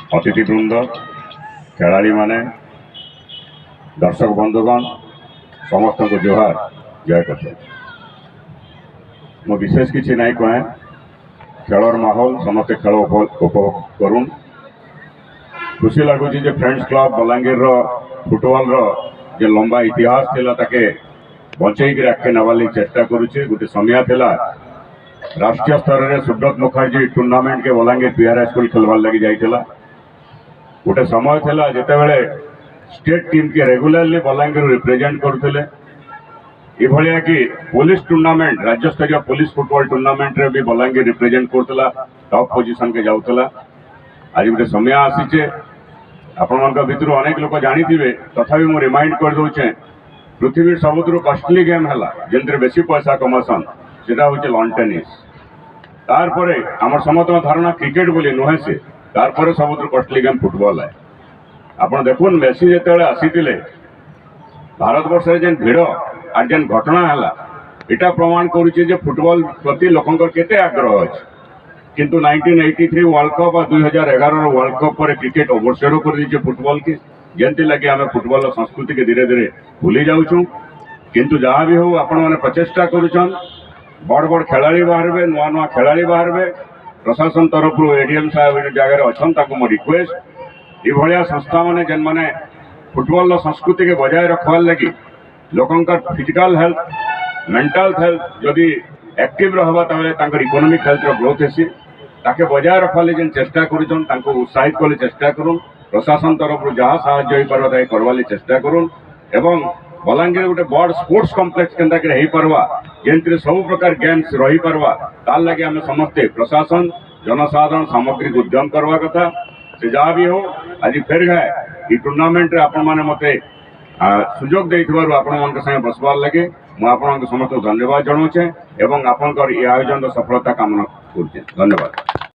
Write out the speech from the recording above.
अतिथिवृंद खेलाड़ी माने दर्शक बंधुगण समस्त को जोहार जय कर मो विशेष किसी ना कहे खेलर माहौल समस्ते खेल उपभोग करूँ खुशी लगुच फ्रेंड्स क्लब बलांगीर फुटबॉल जे लंबा इतिहास थिला ताके बचेक आगे नवार चेष्टा करुचे गोटे समय थिला राष्ट्रीय स्तर में सुब्रत मुखर्जी टूर्नामेंट के बलांगीर पीआर स्कूल खेलवार लगी जाइला गोटे समय थिला जितेबले स्टेट टीम के रेगुलरली बलांगीर रिप्रेजेंट करुले इभलिया कि पुलिस टूर्नामेंट राज्य स्तरीय पुलिस फुटबॉल टूर्नामेंट रे भी Balangir represent Kartala top position के जाउतला आज गोटे समय आसीचे आपण भितर अनेक लोक जानी तथापि मु रिमाइंड कर दौचे पृथ्वी सबुठ कॉस्टली गेम है जेनते बेसी पैसा कमासन सेटा हूँ लॉन टेनिस तार आम समस्त धारणा क्रिकेट बोली नुहे से तार सबुठ कॉस्टली गेम फुटबॉल है आप देखुन मेसी जिते आसी भारत वर्ष जेन भिड़ आर जेन घटना है इटा प्रमाण करुचे फुटबॉल प्रति लोकंर केते आग्रह अच्छे किंतु 1983 वर्ल्ड कप और 2011 वर्ल्ड कप पर क्रिकेट ओवरशेडो कर दीजिए फुटबॉल की जेमती लगे आम फुटबॉल संस्कृति के धीरे धीरे भूली जाऊँ किंतु जहाँ भी हो आपण मैंने प्रचेषा करुन बड़ बड़ खेलाड़ी बाहर नुआ नुआ खेलाड़ी बाहर प्रशासन तरफ एडीएम साहब जगह अच्छा मो रिक्वेस्ट ये संस्था मैंने जेन मैंने फुटबॉल संस्कृति के बजाय रखवार लगी लोकंर फिजिकल हेल्थ मेंटल हेल्थ जदि एक्टिव रहा तांकर इकोनॉमिक हेल्थ ग्रोथ हेसी ताके बजाय रखवार जेन चेष्टा करुन उत्साहित कले चेष्टा करूँ प्रशासन तरफ जहाँ साहाय्य हो पार्बा करवार चेष्टा करूँ एवं बलांगीर गोटे बड़ स्पोर्ट्स कम्प्लेक्स के पार्बा जेनते सब प्रकार गेम्स रही पार्बा तार लगे आम समस्ते प्रशासन जनसाधारण सामग्रिक उद्यम करवा कथा से जहाँ भी हो आज फेर गए टूर्नामेंट आपण मैंने मत सुजोग देइथिबारु आपण मान संगे बसबार लगे मुझे समस्त धन्यवाद जनाऊे और आपंकर ये आयोजन सफलता कामना करुचे धन्यवाद।